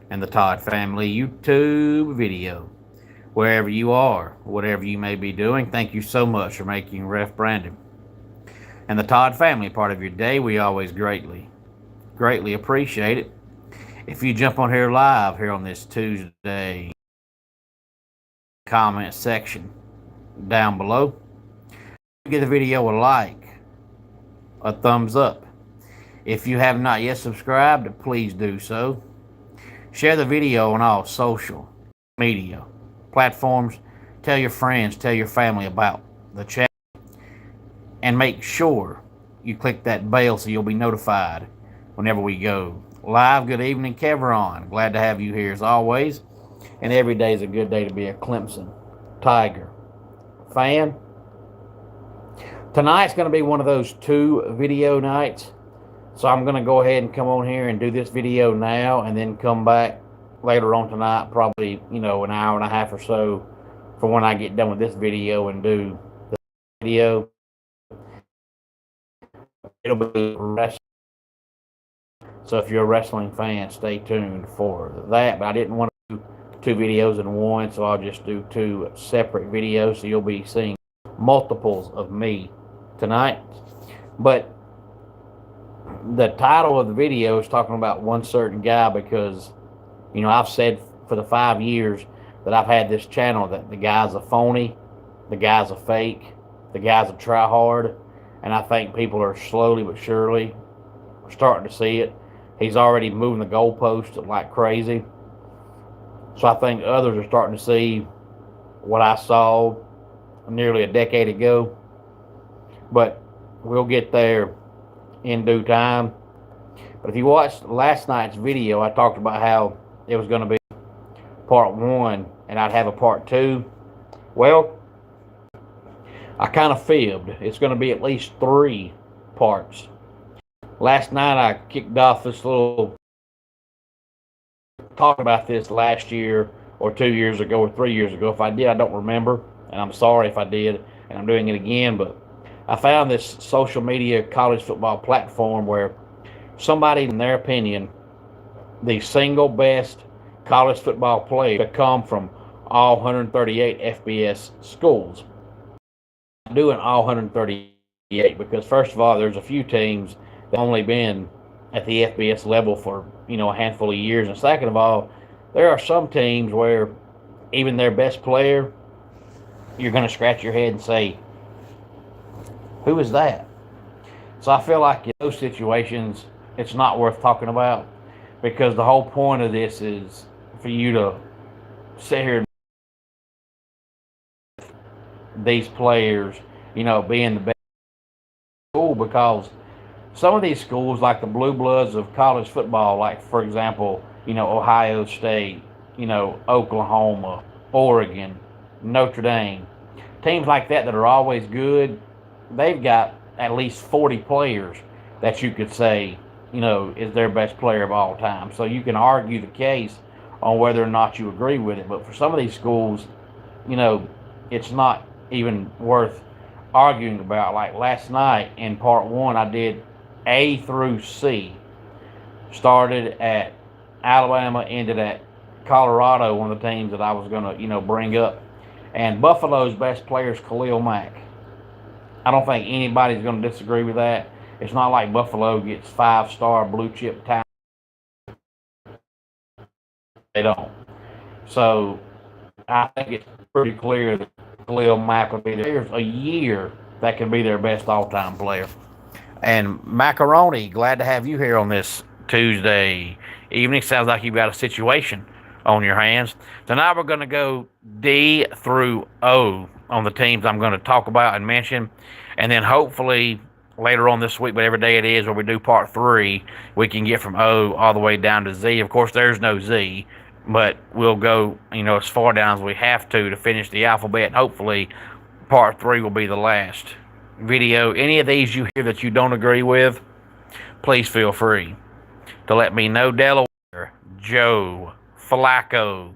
and the Todd Family YouTube video. Wherever you are, whatever you may be doing, thank you so much for making Ref Brandon and the Todd Family part of your day. We always greatly appreciate it. If you jump on here live here on this Tuesday, comment section down below, give the video a like, a thumbs up. If you have not yet subscribed, please do so. Share the video on all social media platforms. Tell your friends, tell your family about the channel, and make sure you click that bell so you'll be notified whenever we go live. Good evening, Kevron. Glad to have you here as always. And every day is a good day to be a Clemson Tiger fan. Tonight's going to be one of those 2 video nights. So I'm going to go ahead and come on here and do this video now and then come back later on tonight, probably, an hour and a half or so for when I get done with this video and do the video. It'll be wrestling. So if you're a wrestling fan, stay tuned for that. But I didn't want to do 2 videos in one, so I'll just do 2 separate videos. So you'll be seeing multiples of me tonight. But the title of the video is talking about one certain guy because, I've said for the 5 years that I've had this channel that the guy's a phony, the guy's a fake, the guy's a tryhard, and I think people are slowly but surely starting to see it. He's already moving the goalposts like crazy. So I think others are starting to see what I saw nearly a decade ago. But we'll get there in due time. But if you watched last night's video, I talked about how it was going to be part 1 and I'd have a part 2. Well, I kind of fibbed. It's going to be at least 3 parts. Last night I kicked off this little talk about this last year or 2 years ago or 3 years ago. If I did, I don't remember, and I'm sorry if I did, and I'm doing it again. But I found this social media college football platform where somebody, in their opinion, the single best college football player to come from all 138 FBS schools. I'm doing all 138 because, first of all, there's a few teams that have only been at the FBS level for, a handful of years. And second of all, there are some teams where even their best player, you're going to scratch your head and say, who is that? So I feel like in those situations, it's not worth talking about because the whole point of this is for you to sit here and these players, being the best school, because some of these schools, like the blue bloods of college football, like, for example, Ohio State, Oklahoma, Oregon, Notre Dame, teams like that are always good, they've got at least 40 players that you could say, is their best player of all time. So you can argue the case on whether or not you agree with it. But for some of these schools, it's not even worth arguing about. Like last night in part 1, I did A through C. Started at Alabama, ended at Colorado, one of the teams that I was going to, bring up. And Buffalo's best player is Khalil Mack. I don't think anybody's going to disagree with that. It's not like Buffalo gets 5-star blue chip talent. They don't. So I think it's pretty clear that Khalil Mack will be there. There's a year that can be their best all-time player. And Macaroni, glad to have you here on this Tuesday evening. Sounds like you've got a situation on your hands. Tonight we're going to go D through O on the teams I'm going to talk about and mention. And then hopefully later on this week, whatever day it is where we do part 3, we can get from O all the way down to Z. Of course, there's no Z, but we'll go, as far down as we have to finish the alphabet. And hopefully part 3 will be the last video. Any of these you hear that you don't agree with, please feel free to let me know. Delaware, Joe Flacco,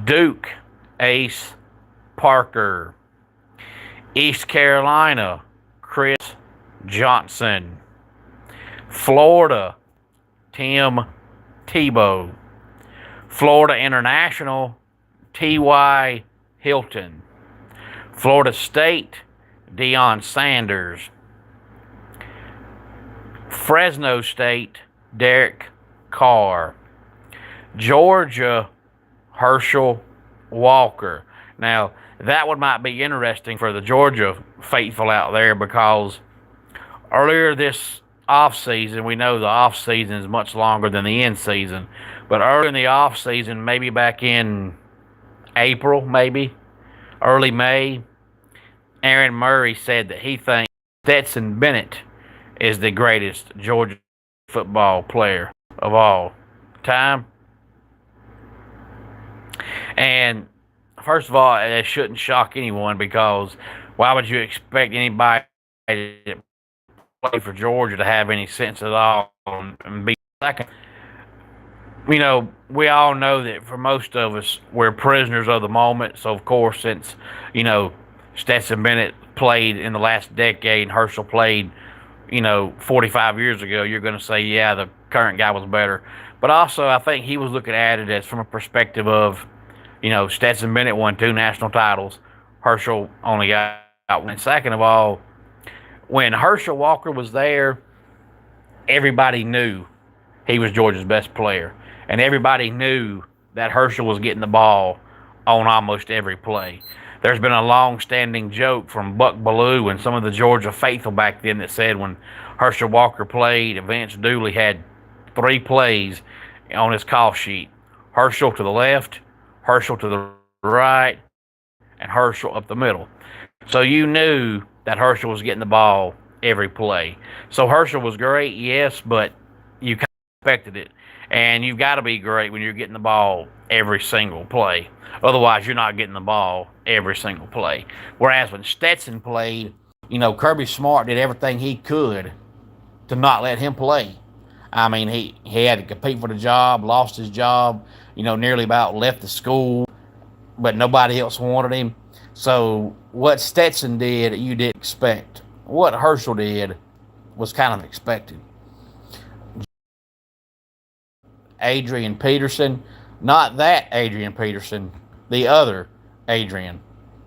Duke, Ace Parker, East Carolina, Chris Johnson, Florida, Tim Tebow. Florida International, T.Y. Hilton. Florida State, Deion Sanders. Fresno State, Derek Carr. Georgia, Herschel Walker. Now, that one might be interesting for the Georgia faithful out there because earlier this offseason, we know the offseason is much longer than the end season, but earlier in the offseason, maybe back in April, maybe early May, Aaron Murray said that he thinks Stetson Bennett is the greatest Georgia football player of all time. And first of all, it shouldn't shock anyone because why would you expect anybody to play for Georgia to have any sense at all and be second? You know, we all know that for most of us, we're prisoners of the moment. So, of course, since, you know, Stetson Bennett played in the last decade and Herschel played, 45 years ago, you're going to say, yeah, the current guy was better. But also, I think he was looking at it as from a perspective of, Stetson Bennett won 2 national titles. Herschel only got one. And second of all, when Herschel Walker was there, everybody knew he was Georgia's best player. And everybody knew that Herschel was getting the ball on almost every play. There's been a long-standing joke from Buck Bellew and some of the Georgia faithful back then that said when Herschel Walker played, Vance Dooley had 3 plays on his call sheet. Herschel to the left, Herschel to the right, and Herschel up the middle. So you knew that Herschel was getting the ball every play. So Herschel was great, yes, but you kind of expected it. And you've got to be great when you're getting the ball every single play. Otherwise, you're not getting the ball every single play. Whereas when Stetson played, Kirby Smart did everything he could to not let him play. I mean, he had to compete for the job, lost his job, nearly about left the school, but nobody else wanted him. So what Stetson did, you didn't expect. What Herschel did was kind of expected. Adrian Peterson, not that Adrian Peterson, the other Adrian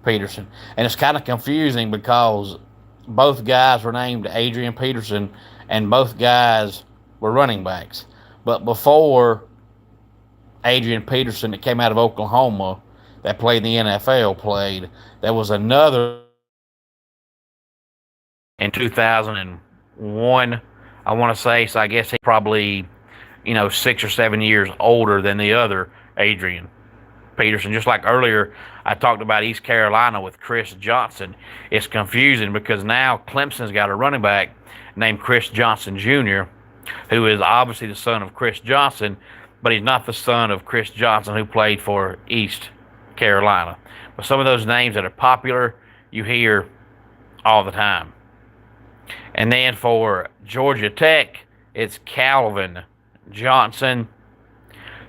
Peterson. And it's kind of confusing because both guys were named Adrian Peterson and both guys were running backs. But before Adrian Peterson that came out of Oklahoma that played in the NFL played, there was another in 2001, I want to say. So I guess he probably 6 or 7 years older than the other Adrian Peterson. Just like earlier, I talked about East Carolina with Chris Johnson. It's confusing because now Clemson's got a running back named Chris Johnson Jr., who is obviously the son of Chris Johnson, but he's not the son of Chris Johnson who played for East Carolina. But some of those names that are popular, you hear all the time. And then for Georgia Tech, it's Calvin Johnson.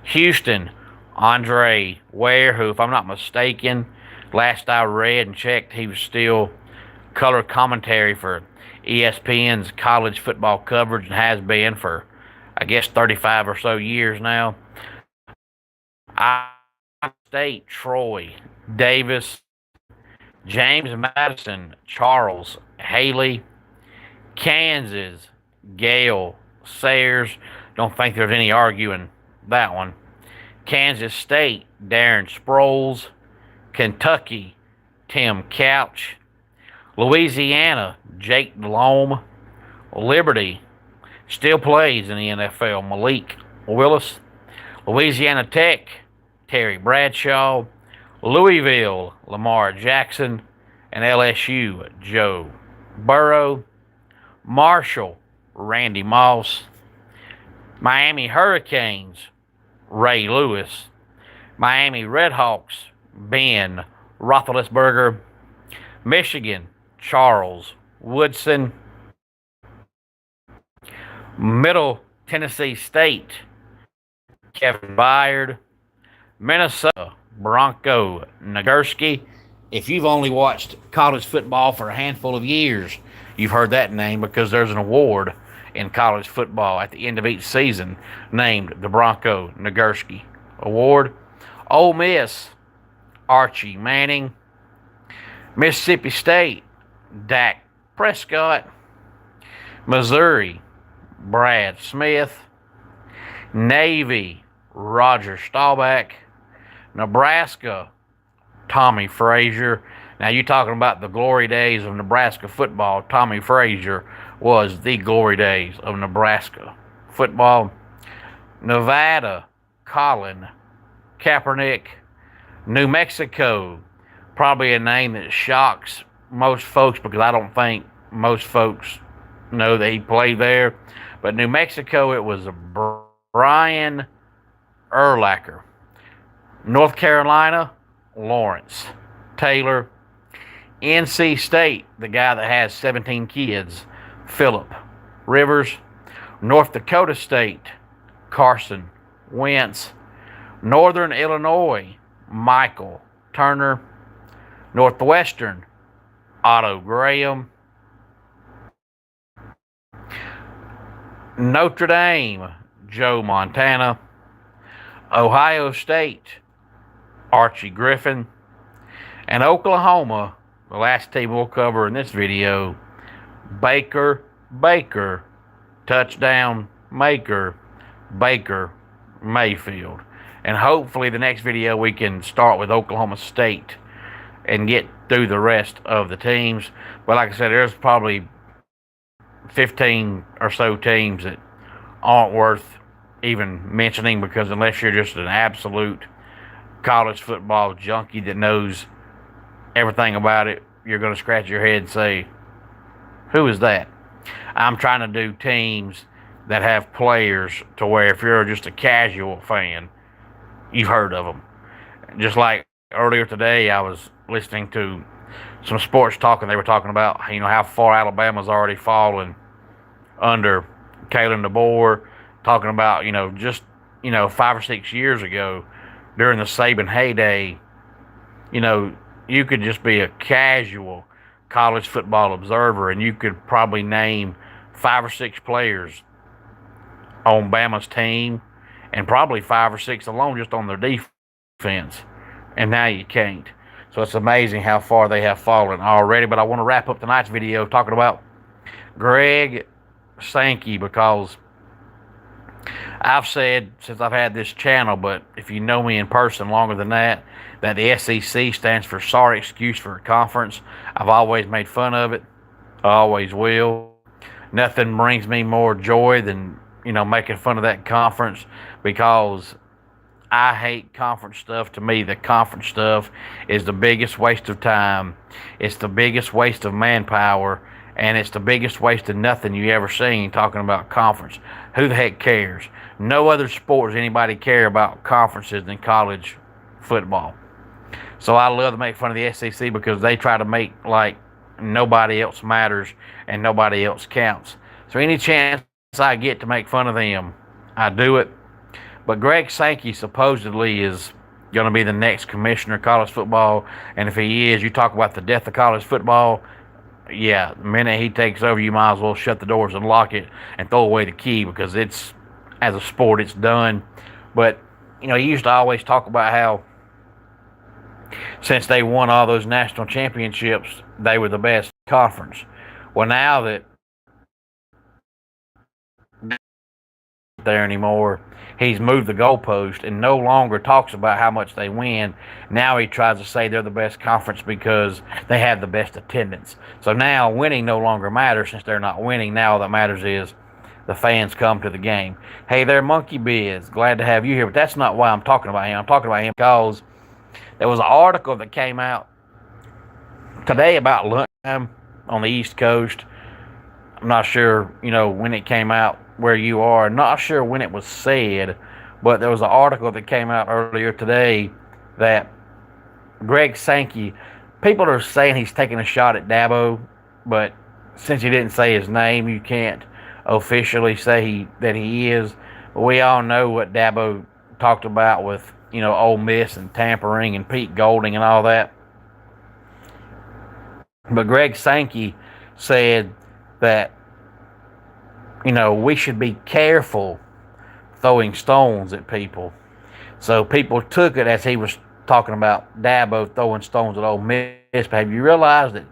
Houston, Andre Ware, who, if I'm not mistaken, last I read and checked, he was still color commentary for ESPN's college football coverage and has been for, I guess, 35 or so years now. Iowa State, Troy Davis. James Madison, Charles Haley. Kansas, Gale Sayers. Don't think there's any arguing that one. Kansas State, Darren Sproles. Kentucky, Tim Couch. Louisiana, Jake Delhomme. Liberty still plays in the NFL, Malik Willis. Louisiana Tech, Terry Bradshaw. Louisville, Lamar Jackson. And LSU, Joe Burrow. Marshall, Randy Moss. Miami Hurricanes, Ray Lewis. Miami Redhawks, Ben Roethlisberger. Michigan, Charles Woodson. Middle Tennessee State, Kevin Byard. Minnesota, Bronco Nagurski. If you've only watched college football for a handful of years, you've heard that name because there's an award in college football at the end of each season, named the Bronco Nagurski Award. Ole Miss, Archie Manning. Mississippi State, Dak Prescott. Missouri, Brad Smith. Navy, Roger Staubach. Nebraska, Tommy Frazier. Now, you're talking about the glory days of Nebraska football. Tommy Frazier was the glory days of Nebraska football. Nevada, Colin Kaepernick. New Mexico, probably a name that shocks most folks because I don't think most folks know that he played there. But New Mexico, it was Brian Urlacher. North Carolina, Lawrence Taylor. NC State, the guy that has 17 kids, Philip Rivers. North Dakota State, Carson Wentz. Northern Illinois, Michael Turner. Northwestern, Otto Graham. Notre Dame, Joe Montana. Ohio State, Archie Griffin. And Oklahoma, the last team we'll cover in this video, Baker touchdown maker, Baker Mayfield. And hopefully the next video we can start with Oklahoma State and get through the rest of the teams. But like I said, there's probably 15 or so teams that aren't worth even mentioning, because unless you're just an absolute college football junkie that knows everything about it, you're going to scratch your head and say, who is that? I'm trying to do teams that have players to where if you're just a casual fan, you've heard of them. Just like earlier today, I was listening to some sports talk, and they were talking about, how far Alabama's already fallen under Kalen DeBoer, talking about, just, 5 or 6 years ago during the Saban heyday, you could just be a casual college football observer, and you could probably name 5 or 6 players on Bama's team, and probably 5 or 6 alone just on their defense. And now you can't. So it's amazing how far they have fallen already. But I want to wrap up tonight's video talking about Greg Sankey, because I've said since I've had this channel, but if you know me in person longer than that the SEC stands for sorry excuse for a conference. I've always made fun of it. I always will. Nothing brings me more joy than, making fun of that conference, because I hate conference stuff. To me, the conference stuff is the biggest waste of time. It's the biggest waste of manpower, and it's the biggest waste of nothing you ever seen talking about conference. Who the heck cares? No other sport does anybody care about conferences than college football. So I love to make fun of the SEC because they try to make like nobody else matters and nobody else counts. So any chance I get to make fun of them, I do it. But Greg Sankey supposedly is going to be the next commissioner of college football. And if he is, you talk about the death of college football. Yeah, the minute he takes over, you might as well shut the doors and lock it and throw away the key, because it's, as a sport, it's done. But, he used to always talk about how since they won all those national championships, they were the best conference. Well, now that there anymore, he's moved the goalpost and no longer talks about how much they win. Now he tries to say they're the best conference because they have the best attendance. So now winning no longer matters, since they're not winning. Now all that matters is the fans come to the game. Hey there, Monkey Biz. Glad to have you here. But that's not why I'm talking about him. I'm talking about him because there was an article that came out today about lunchtime on the East Coast. I'm not sure, when it came out where you are. Not sure when it was said, but there was an article that came out earlier today that Greg Sankey, people are saying he's taking a shot at Dabo, but since he didn't say his name, you can't officially say that he is. But we all know what Dabo talked about with, Ole Miss and tampering and Pete Golding and all that. But Greg Sankey said that we should be careful throwing stones at people. So people took it as he was talking about Dabo throwing stones at Ole Miss. But have you realized that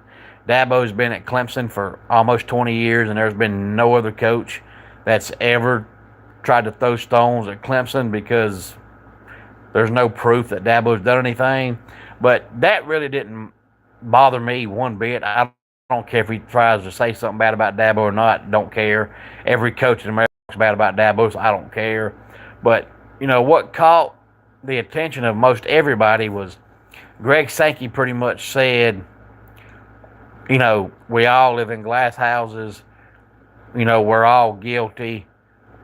Dabo's been at Clemson for almost 20 years, and there's been no other coach that's ever tried to throw stones at Clemson because there's no proof that Dabo's done anything. But that really didn't bother me one bit. I don't care if he tries to say something bad about Dabo or not. Don't care. Every coach in America talks bad about Dabo, so I don't care. But, what caught the attention of most everybody was Greg Sankey pretty much said, we all live in glass houses. We're all guilty.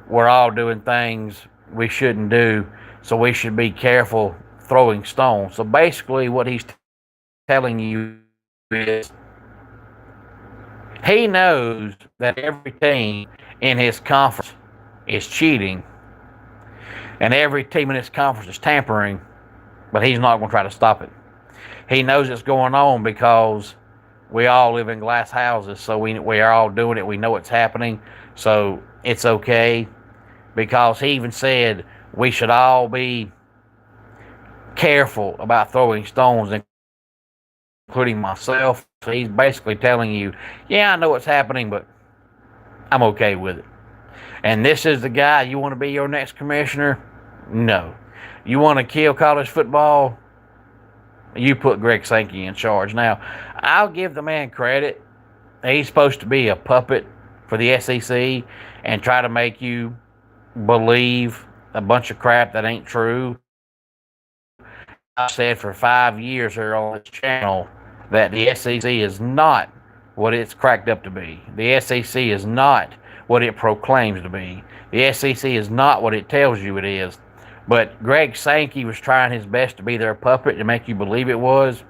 We're all doing things we shouldn't do. So we should be careful throwing stones. So basically what he's telling you is he knows that every team in his conference is cheating and every team in his conference is tampering, but he's not going to try to stop it. He knows it's going on because we all live in glass houses, so we are all doing it. We know it's happening, so it's okay. Because he even said we should all be careful about throwing stones, including myself. So he's basically telling you, yeah, I know what's happening, but I'm okay with it. And this is the guy you want to be your next commissioner? No. You want to kill college football? You put Greg Sankey in charge. Now, I'll give the man credit. He's supposed to be a puppet for the SEC and try to make you believe a bunch of crap that ain't true. I've said for 5 years here on this channel that the SEC is not what it's cracked up to be. The SEC is not what it proclaims to be. The SEC is not what it tells you it is. But Greg Sankey was trying his best to be their puppet to make you believe it was.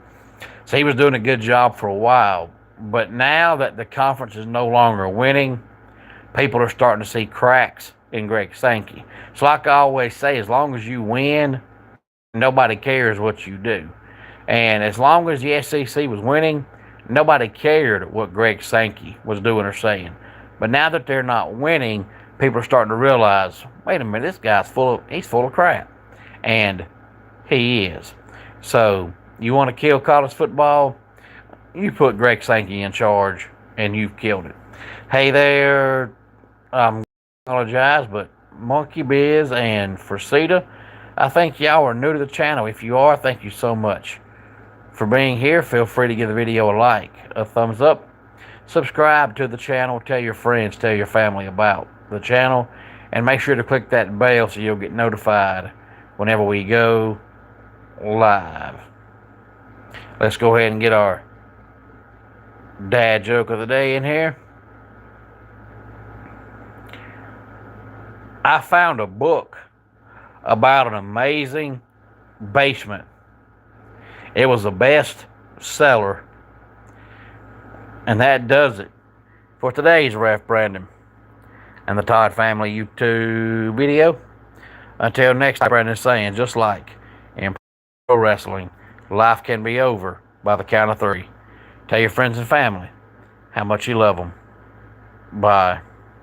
So he was doing a good job for a while. But now that the conference is no longer winning, people are starting to see cracks in Greg Sankey. So like I always say, as long as you win, nobody cares what you do. And as long as the SEC was winning, nobody cared what Greg Sankey was doing or saying. But now that they're not winning, people are starting to realize, wait a minute, this guy's he's full of crap. And he is. So you want to kill college football? You put Greg Sankey in charge and you've killed it. Hey there, apologize, but Monkey Biz and Frosita, I think y'all are new to the channel. If you are, thank you so much for being here. Feel free to give the video a like, a thumbs up, subscribe to the channel, tell your friends, tell your family about the channel, and make sure to click that bell so you'll get notified whenever we go live. Let's go ahead and get our dad joke of the day in here. I found a book about an amazing basement. It was a best seller. And that does it for today's Ref Brandon and the Todd Family YouTube video. Until next time, Brandon saying, just like in pro wrestling, life can be over by the count of 3. Tell your friends and family how much you love them. Bye.